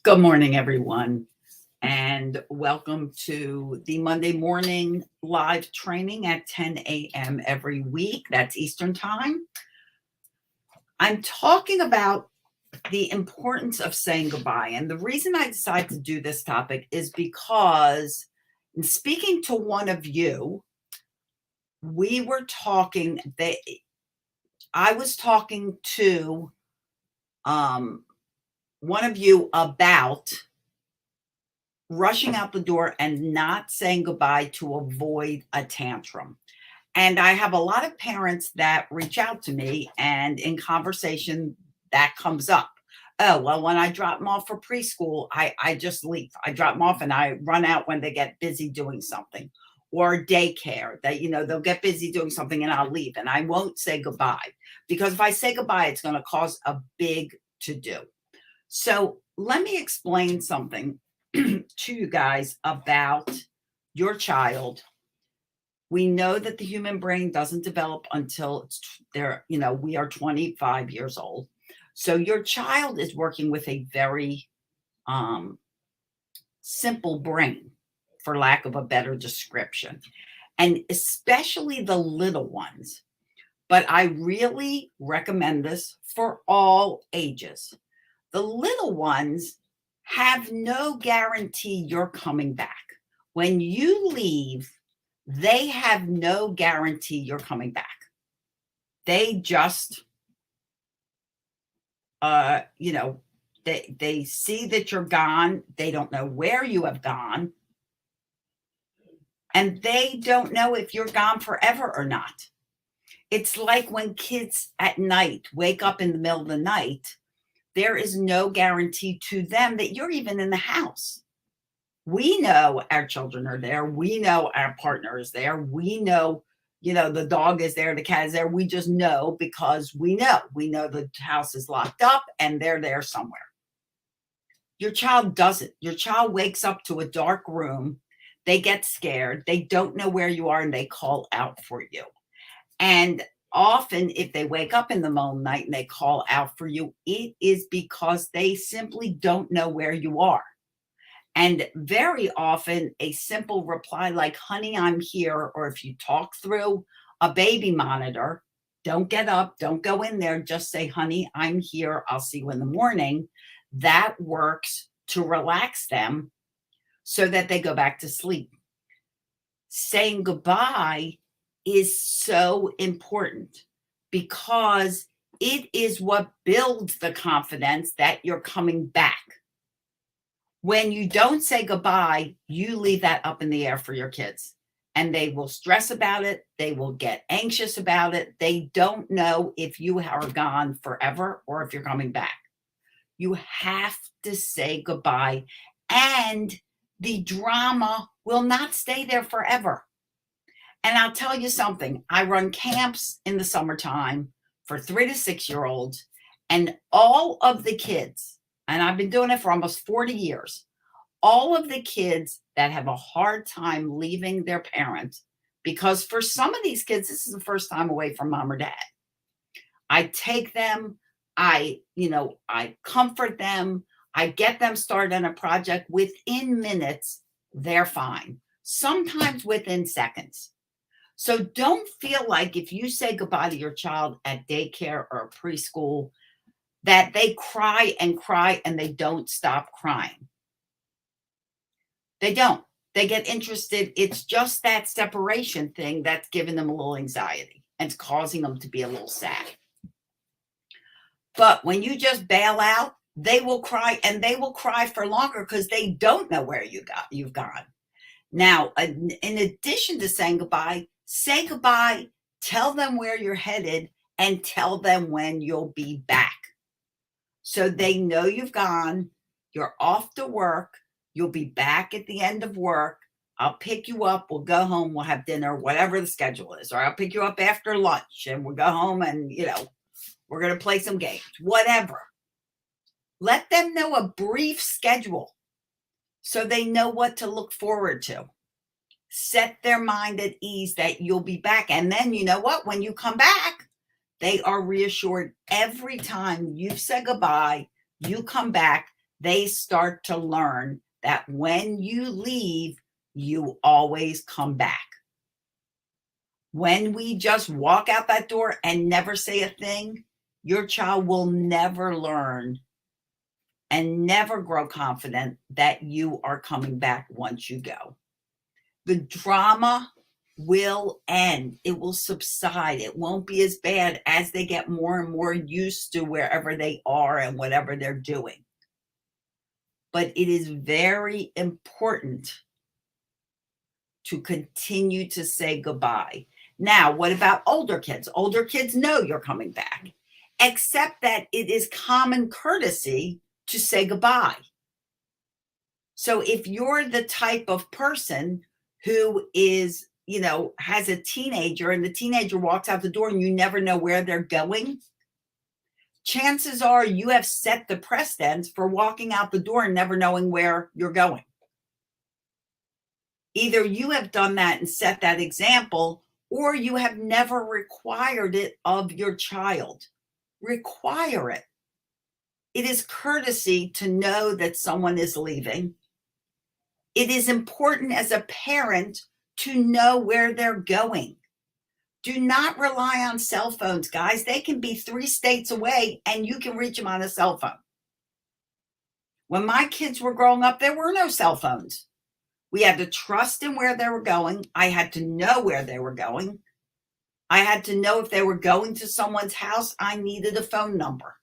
Good morning, everyone, and welcome to the Monday morning live training at 10 a.m. every week. That's Eastern Time. I'm talking about the importance of saying goodbye. And the reason I decided to do this topic is because in speaking to one of you, we were talking, I was talking to one of you about rushing out the door and not saying goodbye to avoid a tantrum. And I have a lot of parents that reach out to me, and in conversation, that comes up. Oh, well, when I drop them off for preschool, I just leave. I drop them off and I run out when they get busy doing something. Or daycare, that, they'll get busy doing something and I'll leave and I won't say goodbye. Because if I say goodbye, it's going to cause a big to do. So let me explain something to you guys about your child. We know that the human brain doesn't develop until we are 25 years old. So your child is working with a very simple brain, for lack of a better description, and especially the little ones. But I really recommend this for all ages. The little ones have no guarantee you're coming back. When you leave, they have no guarantee you're coming back. They just, they see that you're gone. They don't know where you have gone. And they don't know if you're gone forever or not. It's like when kids at night wake up in the middle of the night, there is no guarantee to them that you're even in the house. We know our children are there. We know our partner is there. We know, the dog is there, the cat is there. We just know because we know. We know the house is locked up and they're there somewhere. Your child doesn't. Your child wakes up to a dark room. They get scared. They don't know where you are and they call out for you. And often, if they wake up in the middle of the night and they call out for you, it is because they simply don't know where you are. And very often, a simple reply like, honey, I'm here, or if you talk through a baby monitor, don't get up, don't go in there, just say, honey, I'm here, I'll see you in the morning. That works to relax them so that they go back to sleep. Saying goodbye is so important because it is what builds the confidence that you're coming back. When you don't say goodbye, you leave that up in the air for your kids and they will stress about it. They will get anxious about it. They don't know if you are gone forever or if you're coming back. You have to say goodbye, and the drama will not stay there forever. And I'll tell you something, I run camps in the summertime for 3 to 6 year olds, and all of the kids, and I've been doing it for almost 40 years, all of the kids that have a hard time leaving their parents, because for some of these kids, this is the first time away from mom or dad. I take them, I comfort them, I get them started on a project. Within minutes, they're fine. Sometimes within seconds. So don't feel like if you say goodbye to your child at daycare or preschool, that they cry and they don't stop crying. They don't. They get interested. It's just that separation thing that's giving them a little anxiety and it's causing them to be a little sad. But when you just bail out, they will cry, and they will cry for longer because they don't know where you've gone. Now, in addition to saying goodbye, say goodbye, tell them where you're headed, and tell them when you'll be back. So they know you've gone, you're off to work, you'll be back at the end of work. I'll pick you up, we'll go home, we'll have dinner, whatever the schedule is. Or I'll pick you up after lunch and we'll go home and, we're going to play some games, whatever. Let them know a brief schedule so they know what to look forward to. Set their mind at ease that you'll be back. And then you know what? When you come back, they are reassured every time you've said goodbye, you come back, they start to learn that when you leave, you always come back. When we just walk out that door and never say a thing, your child will never learn and never grow confident that you are coming back once you go. The drama will end. It will subside. It won't be as bad as they get more and more used to wherever they are and whatever they're doing. But it is very important to continue to say goodbye. Now, what about older kids? Older kids know you're coming back, except that it is common courtesy to say goodbye. So if you're the type of person who is, has a teenager and the teenager walks out the door and you never know where they're going, chances are you have set the precedent for walking out the door and never knowing where you're going. Either you have done that and set that example, or you have never required it of your child. Require it. It is courtesy to know that someone is leaving. It is important as a parent to know where they're going. Do not rely on cell phones, guys. They can be 3 states away and you can reach them on a cell phone. When my kids were growing up, there were no cell phones. We had to trust in where they were going. I had to know where they were going. I had to know if they were going to someone's house, I needed a phone number.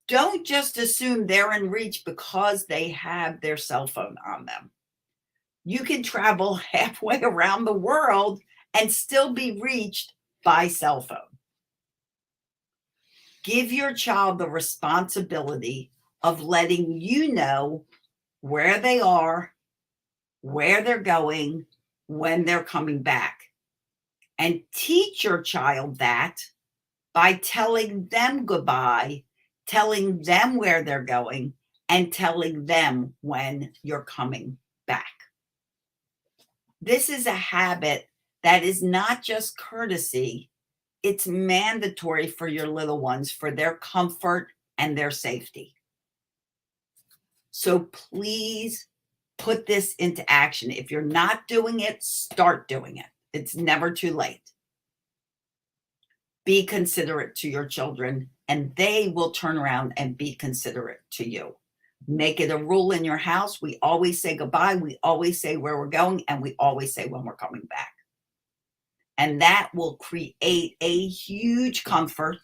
Don't just assume they're in reach because they have their cell phone on them. You can travel halfway around the world and still be reached by cell phone. Give your child the responsibility of letting you know where they are, where they're going, when they're coming back. And teach your child that by telling them goodbye, telling them where they're going, and telling them when you're coming back. This is a habit that is not just courtesy, it's mandatory for your little ones, for their comfort and their safety. So please put this into action. If you're not doing it, start doing it. It's never too late. Be considerate to your children, and they will turn around and be considerate to you. Make it a rule in your house. We always say goodbye. We always say where we're going, and we always say when we're coming back. And that will create a huge comfort.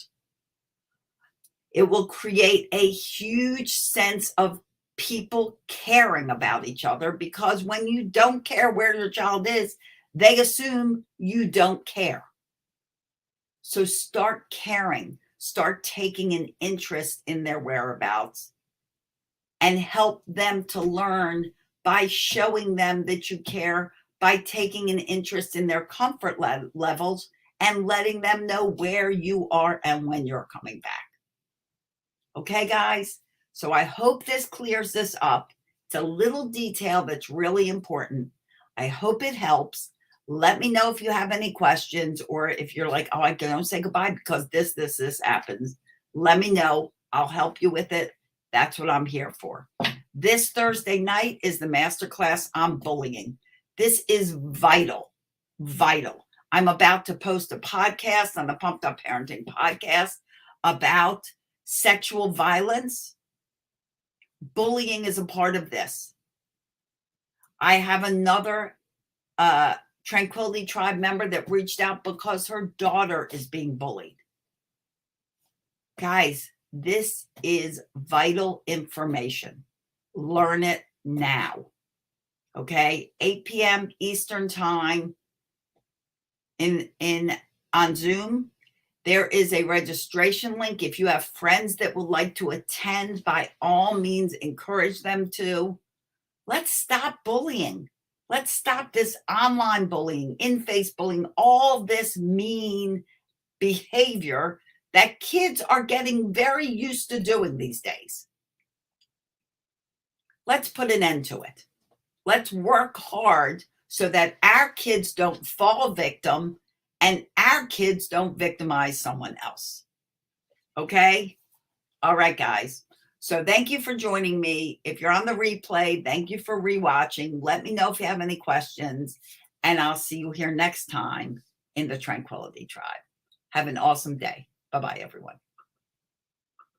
It will create a huge sense of people caring about each other, because when you don't care where your child is, they assume you don't care. So start caring, start taking an interest in their whereabouts, and help them to learn by showing them that you care, by taking an interest in their comfort levels and letting them know where you are and when you're coming back. Okay, guys? So I hope this clears this up. It's a little detail that's really important. I hope it helps. Let me know if you have any questions, or if you're like, oh, I don't say goodbye because this happens. Let me know. I'll help you with it. That's what I'm here for. This Thursday night is the masterclass on bullying. This is vital, vital. I'm about to post a podcast on the Pumped Up Parenting podcast about sexual violence. Bullying is a part of this. I have another Tranquility Tribe member that reached out because her daughter is being bullied. Guys, this is vital information. Learn it now. Okay, 8 p.m. Eastern time on Zoom. There is a registration link. If you have friends that would like to attend, by all means, encourage them to. Let's stop bullying. Let's stop this online bullying, in-face bullying, all this mean behavior that kids are getting very used to doing these days. Let's put an end to it. Let's work hard so that our kids don't fall victim and our kids don't victimize someone else. Okay? All right, guys. So thank you for joining me. If you're on the replay, thank you for rewatching. Let me know if you have any questions, and I'll see you here next time in the Tranquility Tribe. Have an awesome day. Bye-bye, everyone.